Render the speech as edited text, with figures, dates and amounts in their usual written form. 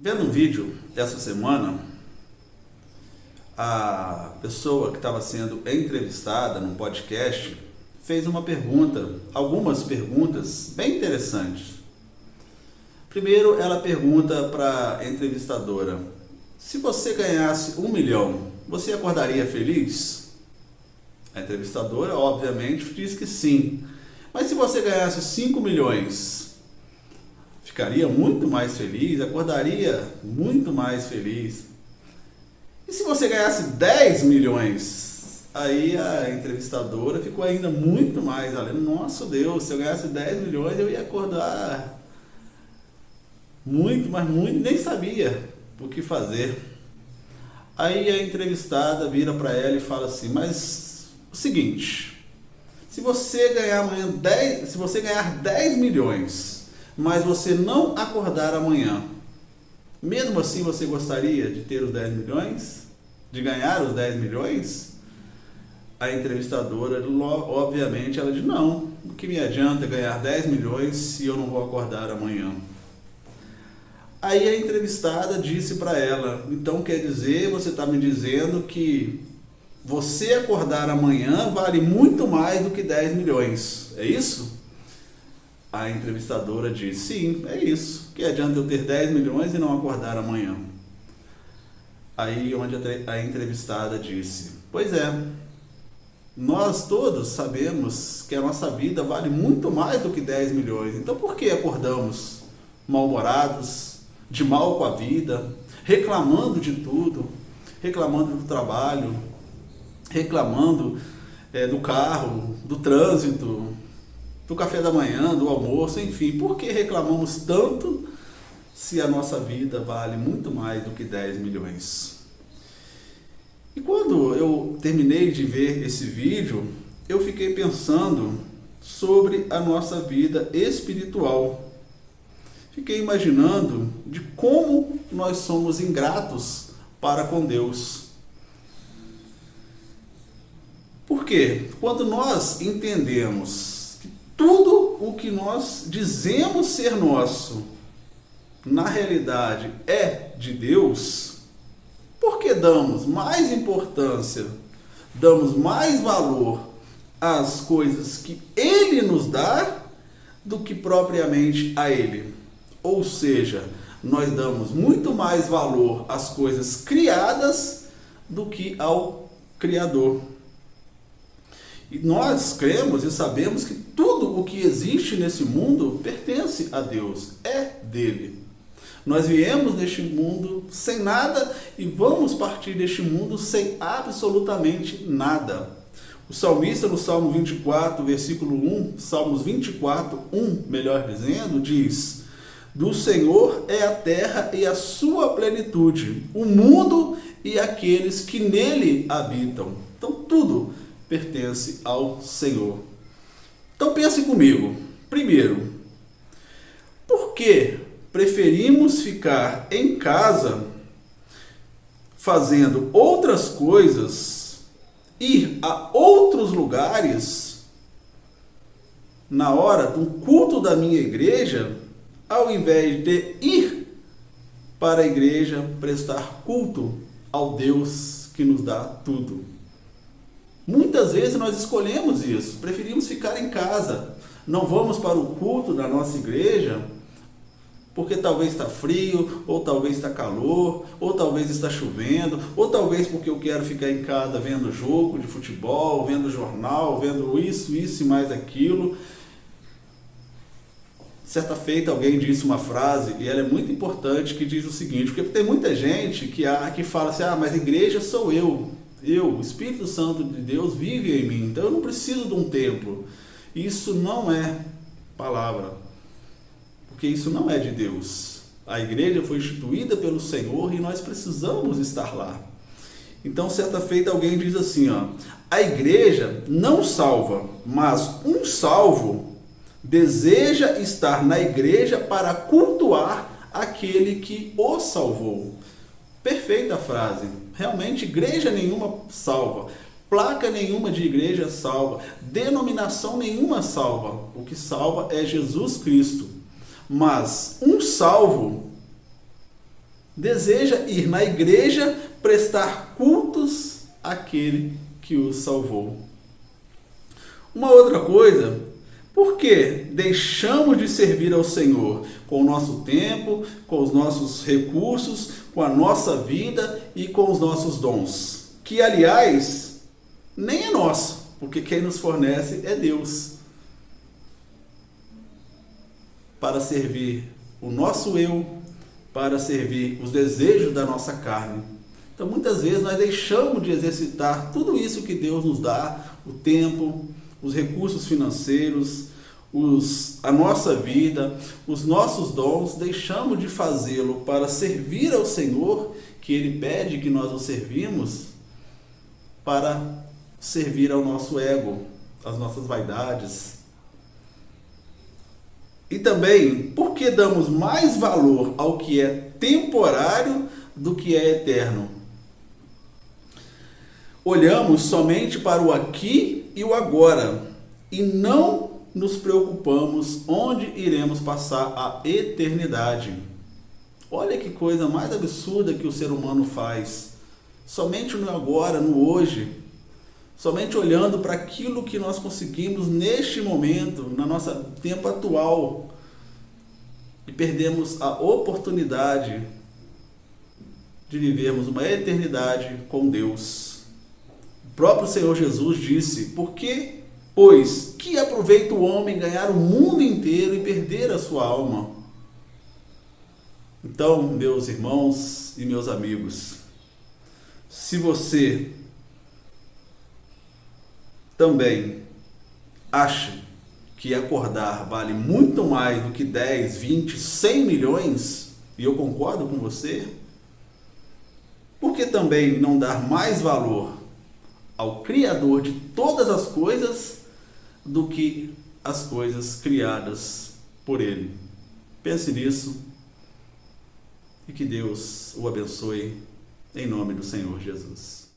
Vendo um vídeo essa semana, a pessoa que estava sendo entrevistada num podcast fez uma pergunta, algumas perguntas bem interessantes. Primeiro, ela pergunta para a entrevistadora: se você ganhasse 1 milhão, você acordaria feliz? A entrevistadora, obviamente, diz que sim. Mas se você ganhasse 5 milhões, ficaria muito mais feliz, acordaria muito mais feliz. E se você ganhasse 10 milhões? Aí a entrevistadora ficou ainda muito mais além. Nossa Deus, se eu ganhasse 10 milhões eu ia acordar muito, mas muito, nem sabia o que fazer. Aí a entrevistada vira para ela e fala assim: mas o seguinte, se você ganhar amanhã 10, se você ganhar 10 milhões, mas você não acordar amanhã, mesmo assim você gostaria de ter os 10 milhões? De ganhar os 10 milhões? A entrevistadora, obviamente, ela diz: não, o que me adianta ganhar 10 milhões se eu não vou acordar amanhã? Aí a entrevistada disse para ela: então quer dizer, você está me dizendo que você acordar amanhã vale muito mais do que 10 milhões, é isso? A entrevistadora disse: sim, é isso. Que adianta eu ter 10 milhões e não acordar amanhã? Aí onde a entrevistada disse: pois é, nós todos sabemos que a nossa vida vale muito mais do que 10 milhões. Então por que acordamos mal-humorados, de mal com a vida, reclamando de tudo, reclamando do trabalho, reclamando do carro, do trânsito, do café da manhã, do almoço, enfim, por que reclamamos tanto se a nossa vida vale muito mais do que 10 milhões? E quando eu terminei de ver esse vídeo, eu fiquei pensando sobre a nossa vida espiritual. Fiquei imaginando de como nós somos ingratos para com Deus. Por quê? Quando nós entendemos que tudo o que nós dizemos ser nosso, na realidade é de Deus, por que damos mais importância, damos mais valor às coisas que Ele nos dá do que propriamente a Ele? Ou seja, nós damos muito mais valor às coisas criadas do que ao Criador. E nós cremos e sabemos que tudo o que existe nesse mundo pertence a Deus, é dele. Nós viemos neste mundo sem nada e vamos partir deste mundo sem absolutamente nada. O salmista no Salmo 24, versículo 1, Salmos 24, 1, melhor dizendo, diz: do Senhor é a terra e a sua plenitude, o mundo e aqueles que nele habitam. Então tudo pertence ao Senhor. Então pense comigo. Primeiro, por que preferimos ficar em casa fazendo outras coisas, ir a outros lugares na hora do culto da minha igreja, ao invés de ir para a igreja prestar culto ao Deus que nos dá tudo? Muitas vezes nós escolhemos isso, preferimos ficar em casa, não vamos para o culto da nossa igreja, porque talvez está frio, ou talvez está calor, ou talvez está chovendo, ou talvez porque eu quero ficar em casa vendo jogo de futebol, vendo jornal, vendo isso e mais aquilo. Certa feita alguém disse uma frase, e ela é muito importante, que diz o seguinte, porque tem muita gente que fala assim: mas a igreja sou eu, o Espírito Santo de Deus vive em mim, então eu não preciso de um templo. Isso não é palavra, porque isso não é de Deus. A igreja foi instituída pelo Senhor e nós precisamos estar lá. Então, certa feita alguém diz assim: a igreja não salva, mas um salvo deseja estar na igreja para cultuar aquele que o salvou. Perfeita frase. Realmente, igreja nenhuma salva, placa nenhuma de igreja salva, denominação nenhuma salva. O que salva é Jesus Cristo. Mas um salvo deseja ir na igreja prestar cultos àquele que o salvou. Uma outra coisa, por que deixamos de servir ao Senhor com o nosso tempo, com os nossos recursos, com a nossa vida e com os nossos dons? Que, aliás, nem é nosso, porque quem nos fornece é Deus. Para servir o nosso eu, para servir os desejos da nossa carne. Então, muitas vezes, nós deixamos de exercitar tudo isso que Deus nos dá, o tempo, os recursos financeiros, a nossa vida, os nossos dons, deixamos de fazê-lo para servir ao Senhor, que Ele pede que nós o servimos, para servir ao nosso ego, às nossas vaidades. E também, por que damos mais valor ao que é temporário do que é eterno? Olhamos somente para o aqui e o agora, e não nos preocupamos onde iremos passar a eternidade. Olha que coisa mais absurda que o ser humano faz. Somente no agora, no hoje. Somente olhando para aquilo que nós conseguimos neste momento, no nosso tempo atual. E perdemos a oportunidade de vivermos uma eternidade com Deus. O próprio Senhor Jesus disse: por que, pois, que aproveita o homem ganhar o mundo inteiro e perder a sua alma? Então, meus irmãos e meus amigos, se você também acha que acordar vale muito mais do que 10, 20, 100 milhões, e eu concordo com você, por que também não dar mais valor ao Criador de todas as coisas do que as coisas criadas por Ele? Pense nisso e que Deus o abençoe em nome do Senhor Jesus.